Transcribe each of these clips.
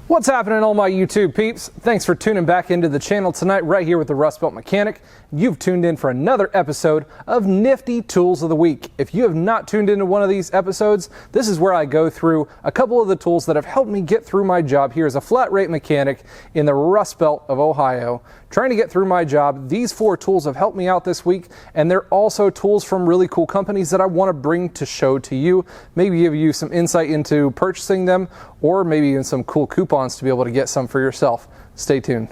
What's happening, all my YouTube peeps? Thanks for tuning back into the channel tonight, right here with the Rustbelt Mechanic. You've tuned in for another episode of Nifty Tools of the Week. If you have not tuned into one of these episodes, this is where I go through a couple of the tools that have helped me get through my job here as a flat rate mechanic in the Rust Belt of Ohio. Trying to get through my job, these 4 tools have helped me out this week, and they're also tools from really cool companies that I want to bring to show to you, maybe give you some insight into purchasing them, or maybe even some cool coupons to be able to get some for yourself. Stay tuned.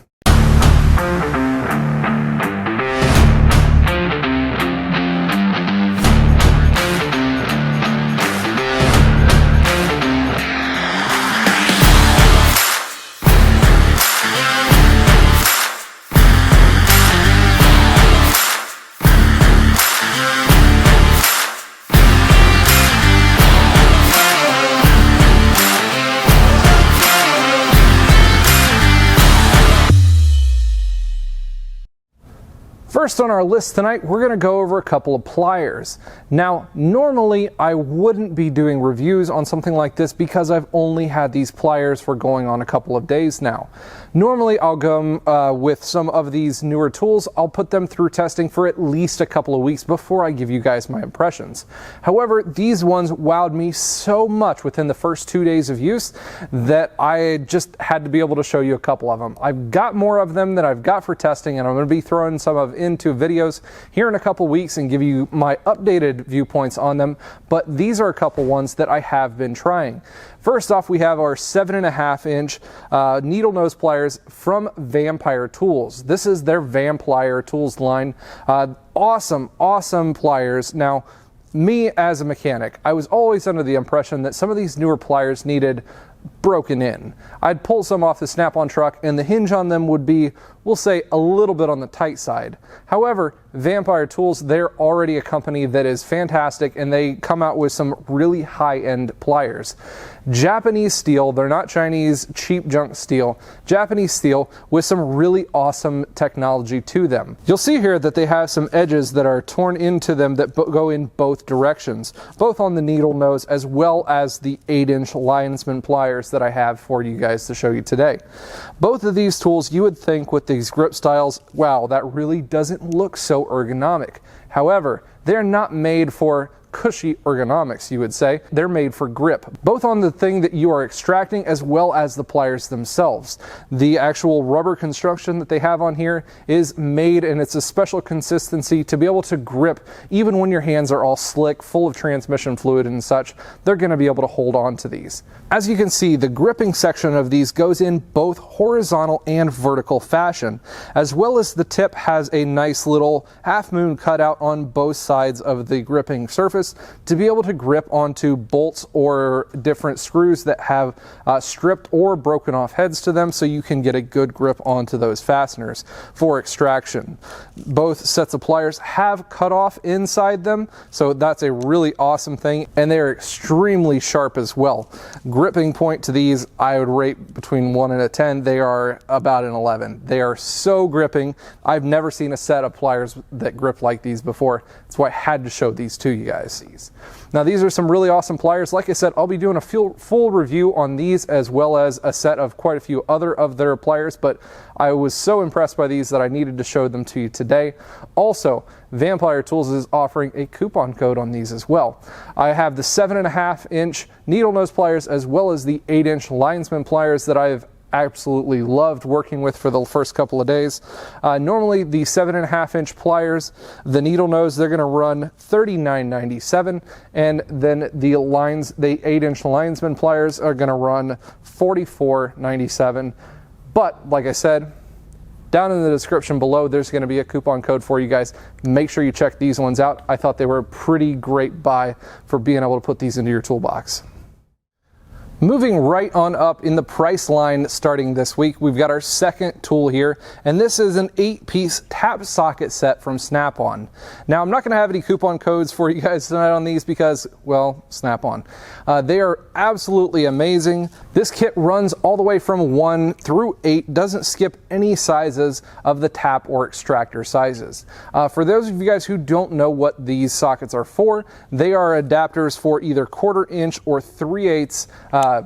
First on our list tonight, we're going to go over a couple of pliers. Now, normally I wouldn't be doing reviews on something like this because I've only had these pliers for going on a couple of days now. Normally I'll go with some of these newer tools, I'll put them through testing for at least a couple of weeks before I give you guys my impressions. However, these ones wowed me so much within the first 2 days of use that I just had to be able to show you a couple of them. I've got more of them than I've got for testing, and I'm going to be throwing some of into videos here in a couple weeks and give you my updated viewpoints on them, but these are a couple ones that I have been trying. First off, we have our 7.5 inch needle nose pliers from Vampire Tools. This is their VAMPLIER tools line. Awesome pliers. Now, me as a mechanic, I was always under the impression that some of these newer pliers needed broken in. I'd pull some off the Snapon truck and the hinge on them would be, we'll say, a little bit on the tight side. However, Vampire Tools, they're already a company that is fantastic, and they come out with some really high-end pliers. Japanese steel, they're not Chinese cheap junk steel. Japanese steel with some really awesome technology to them. You'll see here that they have some edges that are torn into them that go in both directions, both on the needle nose as well as the 8-inch LINEMAN pliers that I have for you guys to show you today. Both of these tools, you would think with these grip styles, wow, that really doesn't look so ergonomic. However, they're not made for cushy ergonomics, you would say. They're made for grip, both on the thing that you are extracting as well as the pliers themselves. The actual rubber construction that they have on here is made, and it's a special consistency to be able to grip even when your hands are all slick, full of transmission fluid and such. They're going to be able to hold on to these. As you can see, the gripping section of these goes in both horizontal and vertical fashion, as well as the tip has a nice little half moon cutout on both sides of the gripping surface to be able to grip onto bolts or different screws that have stripped or broken off heads to them, so you can get a good grip onto those fasteners for extraction. Both sets of pliers have cut off inside them, so that's a really awesome thing, and they're extremely sharp as well. Gripping point to these, I would rate between 1 and a 10. They are about an 11. They are so gripping. I've never seen a set of pliers that grip like these before. That's why I had to show these to you guys. Now, these are some really awesome pliers. Like I said, I'll be doing a full review on these as well as a set of quite a few other of their pliers, but I was so impressed by these that I needed to show them to you today. Also, Vampire Tools is offering a coupon code on these as well. I have the 7.5 inch needle nose pliers as well as the 8-inch LINEMAN pliers that I've absolutely loved working with for the first couple of days. Normally the 7.5 inch pliers, the needle nose, they're going to run $39.97, and then the 8-inch LINEMAN pliers are going to run $44.97. But like I said, down in the description below, there's going to be a coupon code for you guys. Make sure you check these ones out. I thought they were a pretty great buy for being able to put these into your toolbox. Moving right on up in the price line starting this week, we've got our second tool here, and this is an 8-piece tap socket set from Snapon. Now, I'm not going to have any coupon codes for you guys tonight on these because, well, Snapon. They are absolutely amazing. This kit runs all the way from 1 through 8, doesn't skip any sizes of the tap or extractor sizes. For those of you guys who don't know what these sockets are for, they are adapters for either 1/4 inch or 3/8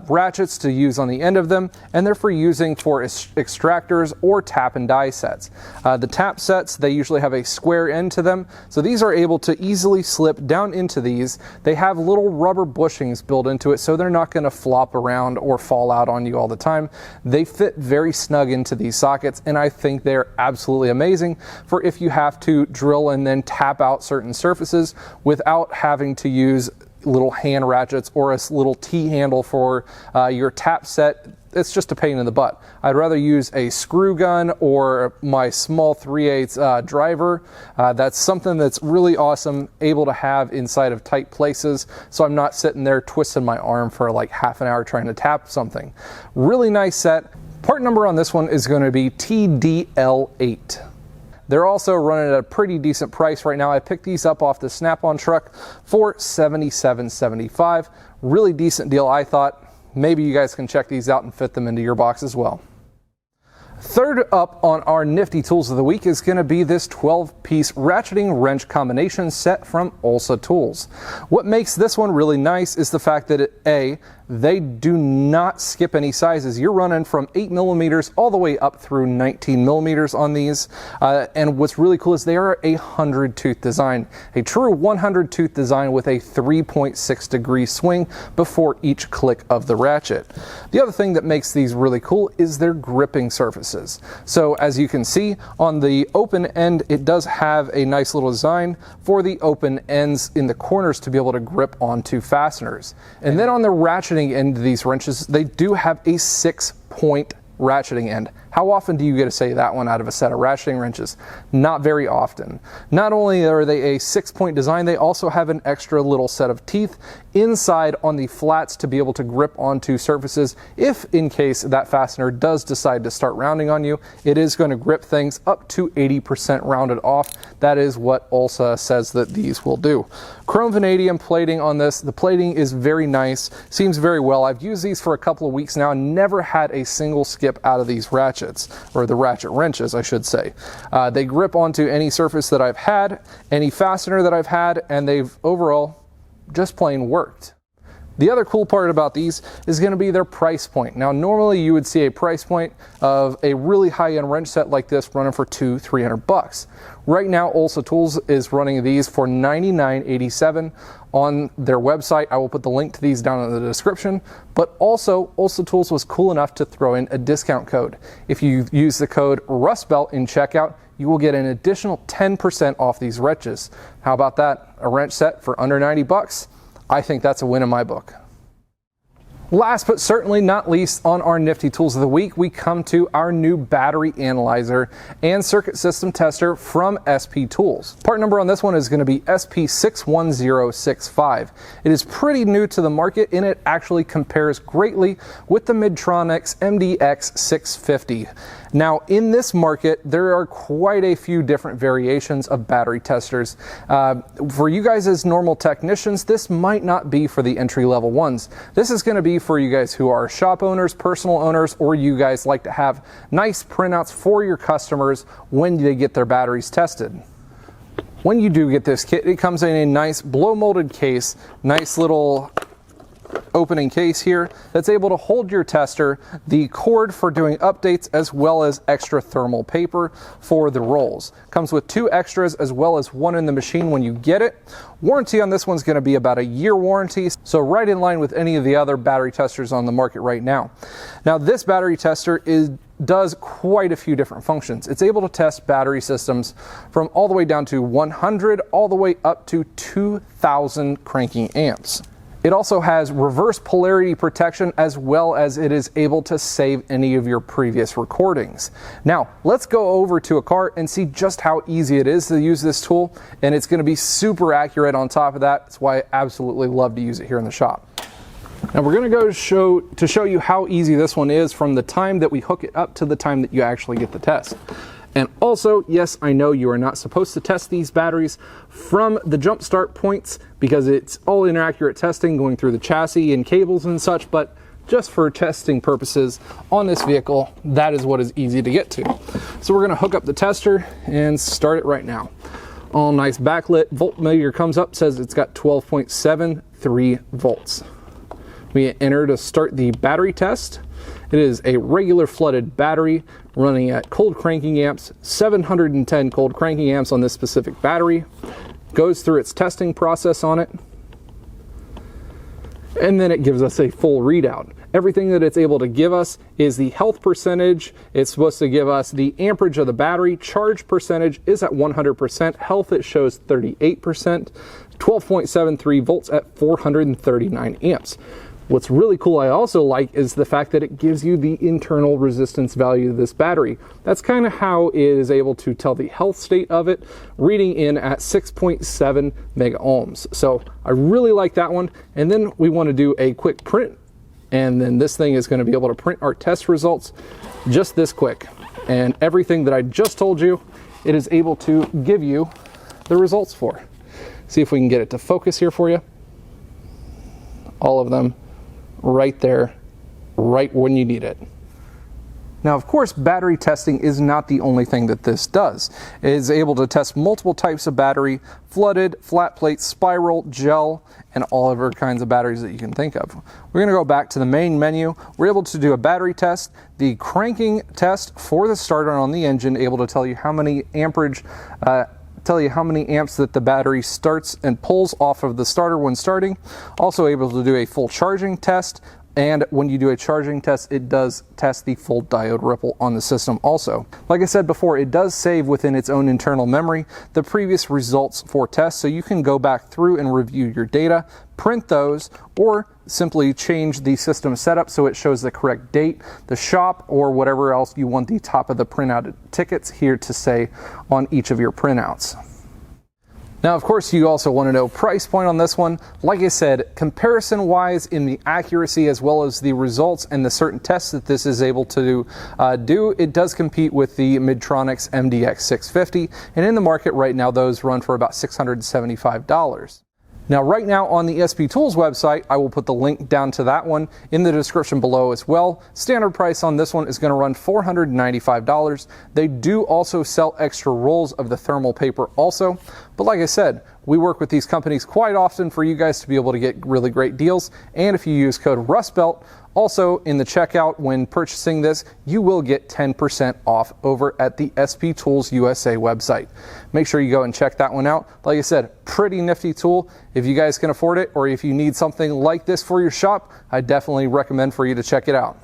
ratchets to use on the end of them, and they're for using for extractors or tap and die sets. The tap sets, they usually have a square end to them, so these are able to easily slip down into these. They have little rubber bushings built into it, so they're not going to flop around or fall out on you all the time. They fit very snug into these sockets, and I think they're absolutely amazing for if you have to drill and then tap out certain surfaces without having to use little hand ratchets or a little T-handle for your tap set. It's just a pain in the butt. I'd rather use a screw gun or my small 3/8 driver. That's something that's really awesome, able to have inside of tight places, so I'm not sitting there twisting my arm for like half an hour trying to tap something. Really nice set. Part number on this one is going to be TDL8. They're also running at a pretty decent price right now. I picked these up off the Snapon truck for $77.75. Really decent deal, I thought. Maybe you guys can check these out and fit them into your box as well. Third up on our nifty tools of the week is going to be this 12-piece ratcheting wrench combination set from OLSA Tools. What makes this one really nice is the fact that they do not skip any sizes. You're running from 8mm all the way up through 19mm on these. And what's really cool is they are a 100-tooth design, a true 100-tooth design with a 3.6-degree swing before each click of the ratchet. The other thing that makes these really cool is their gripping surfaces. So as you can see on the open end, it does have a nice little design for the open ends in the corners to be able to grip onto fasteners. And then on the ratcheting end of these wrenches, they do have a 6-point ratcheting end. How often do you get to say that one out of a set of ratcheting wrenches? Not very often. Not only are they a 6-point design, they also have an extra little set of teeth inside on the flats to be able to grip onto surfaces. If in case that fastener does decide to start rounding on you, it is going to grip things up to 80% rounded off. That is what OLSA says that these will do. Chrome vanadium plating on this. The plating is very nice, seems very well. I've used these for a couple of weeks now and never had a single skip out of these ratchets, or the ratchet wrenches, I should say. They grip onto any surface that I've had, any fastener that I've had, and they've overall just plain worked. The other cool part about these is going to be their price point. Now, normally you would see a price point of a really high-end wrench set like this running for $200-300 bucks. Right now, OLSA Tools is running these for $99.87 on their website. I will put the link to these down in the description, but also OLSA Tools was cool enough to throw in a discount code. If you use the code Rustbelt in checkout, you will get an additional 10% off these wrenches. How about that? A wrench set for under 90 bucks? I think that's a win in my book. Last but certainly not least on our nifty tools of the week, we come to our new battery analyzer and circuit system tester from SP Tools. Part number on this one is going to be SP61065. It is pretty new to the market and it actually compares greatly with the Midtronix MDX650. Now in this market, there are quite a few different variations of battery testers. For you guys as normal technicians, this might not be for the entry-level ones. This is going to be for you guys who are shop owners, personal owners, or you guys like to have nice printouts for your customers when they get their batteries tested. When you do get this kit, it comes in a nice blow molded case, nice little opening case here that's able to hold your tester, the cord for doing updates, as well as extra thermal paper for the rolls. Comes with 2 extras as well as 1 in the machine when you get it. Warranty on this one's going to be about a year warranty, so right in line with any of the other battery testers on the market right now. Now this battery tester does quite a few different functions. It's able to test battery systems from all the way down to 100 all the way up to 2,000 cranking amps. It also has reverse polarity protection, as well as it is able to save any of your previous recordings. Now, let's go over to a car and see just how easy it is to use this tool, and it's going to be super accurate on top of that. That's why I absolutely love to use it here in the shop. Now we're going to go to show you how easy this one is from the time that we hook it up to the time that you actually get the test. And also, yes, I know you are not supposed to test these batteries from the jump start points because it's all inaccurate testing going through the chassis and cables and such, but just for testing purposes on this vehicle, that is what is easy to get to. So we're going to hook up the tester and start it right now. All nice backlit. Voltmeter comes up, says it's got 12.73 volts. We enter to start the battery test. It is a regular flooded battery running at cold cranking amps, 710 cold cranking amps on this specific battery. Goes through its testing process on it, and then it gives us a full readout. Everything that it's able to give us is the health percentage. It's supposed to give us the amperage of the battery. Charge percentage is at 100%. Health, it shows 38%. 12.73 volts at 439 amps. What's really cool I also like is the fact that it gives you the internal resistance value of this battery. That's kind of how it is able to tell the health state of it, reading in at 6.7 mega ohms. So I really like that one. And then we want to do a quick print, and then this thing is going to be able to print our test results just this quick. And everything that I just told you, it is able to give you the results for. See if we can get it to focus here for you. All of them right there, right when you need it. Now, of course, battery testing is not the only thing that this does. It is able to test multiple types of battery: flooded, flat plate, spiral, gel, and all other kinds of batteries that you can think of. We're going to go back to the main menu. We're able to do a battery test, the cranking test for the starter on the engine, able to tell you how many amperage, tell you how many amps that the battery starts and pulls off of the starter when starting. Also able to do a full charging test, and when you do a charging test, it does test the full diode ripple on the system also. Like I said before, it does save within its own internal memory the previous results for tests, so you can go back through and review your data, print those, or simply change the system setup so it shows the correct date, the shop, or whatever else you want the top of the printout tickets here to say on each of your printouts. Now, of course, you also want to know price point on this one. Like I said, comparison-wise in the accuracy as well as the results and the certain tests that this is able to do, it does compete with the Midtronix MDX 650, and in the market right now, those run for about $675. Now, right now on the SP Tools website, I will put the link down to that one in the description below as well. Standard price on this one is going to run $495. They do also sell extra rolls of the thermal paper also. But like I said, we work with these companies quite often for you guys to be able to get really great deals. And if you use code RUSTBELT, also in the checkout when purchasing this, you will get 10% off over at the SP Tools USA website. Make sure you go and check that one out. Like I said, pretty nifty tool. If you guys can afford it, or if you need something like this for your shop, I definitely recommend for you to check it out.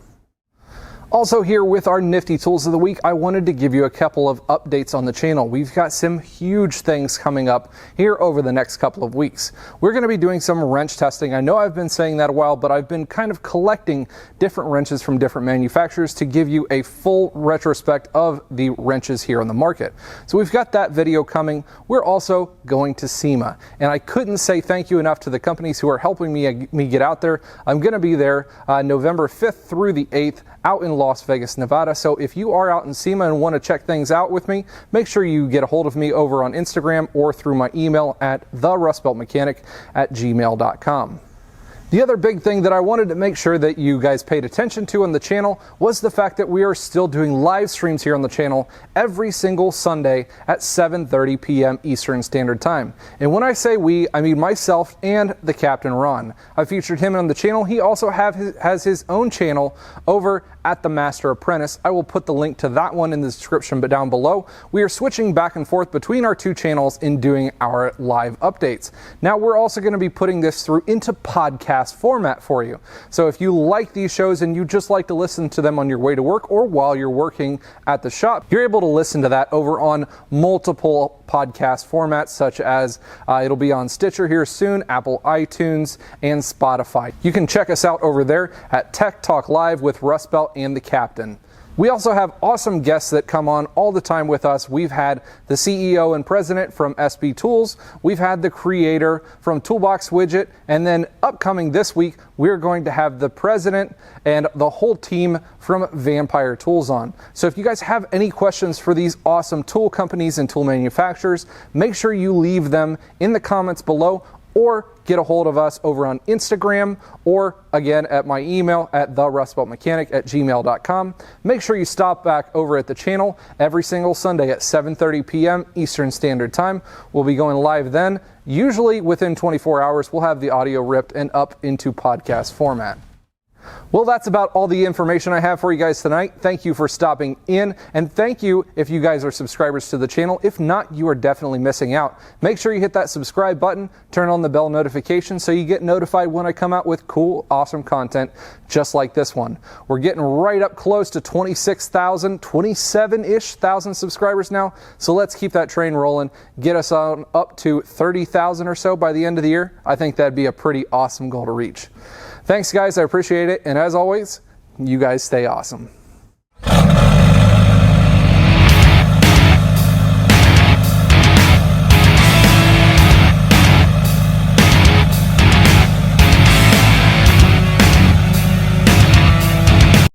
Also, here with our nifty tools of the week, I wanted to give you a couple of updates on the channel. We've got some huge things coming up here over the next couple of weeks. We're going to be doing some wrench testing. I know I've been saying that a while, but I've been kind of collecting different wrenches from different manufacturers to give you a full retrospect of the wrenches here on the market. So we've got that video coming. We're also going to SEMA, and I couldn't say thank you enough to the companies who are helping me get out there. I'm going to be there November 5th through the 8th out in Las Vegas, Nevada. So if you are out in SEMA and want to check things out with me, make sure you get a hold of me over on Instagram or through my email at therustbeltmechanic@gmail.com. The other big thing that I wanted to make sure that you guys paid attention to on the channel was the fact that we are still doing live streams here on the channel every single Sunday at 7:30 p.m. Eastern Standard Time. And when I say we, I mean myself and the Captain Ron. I featured him on the channel. He also has his own channel over at The Master Apprentice. I will put the link to that one in the description but down below. We are switching back and forth between our two channels in doing our live updates. Now, we're also going to be putting this through into podcast format for you. So if you like these shows and you just like to listen to them on your way to work or while you're working at the shop, you're able to listen to that over on multiple podcast formats, such as it'll be on Stitcher here soon, Apple iTunes, and Spotify. You can check us out over there at Tech Talk Live with Rustbelt and the Captain. We also have awesome guests that come on all the time with us. We've had the CEO and president from SP Tools. We've had the creator from Toolbox Widget. And then upcoming this week, we're going to have the president and the whole team from Vampire Tools on. So if you guys have any questions for these awesome tool companies and tool manufacturers, make sure you leave them in the comments below or get a hold of us over on Instagram or again at my email at therustbeltmechanic@gmail.com. Make sure you stop back over at the channel every single Sunday at 7:30 p.m. Eastern Standard Time. We'll be going live then. Usually within 24 hours, we'll have the audio ripped and up into podcast format. Well, that's about all the information I have for you guys tonight. Thank you for stopping in, and thank you if you guys are subscribers to the channel. If not, you are definitely missing out. Make sure you hit that subscribe button, turn on the bell notification so you get notified when I come out with cool, awesome content just like this one. We're getting right up close to 26,000, 27-ish thousand subscribers now, so let's keep that train rolling. Get us on up to 30,000 or so by the end of the year. I think that'd be a pretty awesome goal to reach. Thanks, guys. I appreciate it. And as always, you guys stay awesome.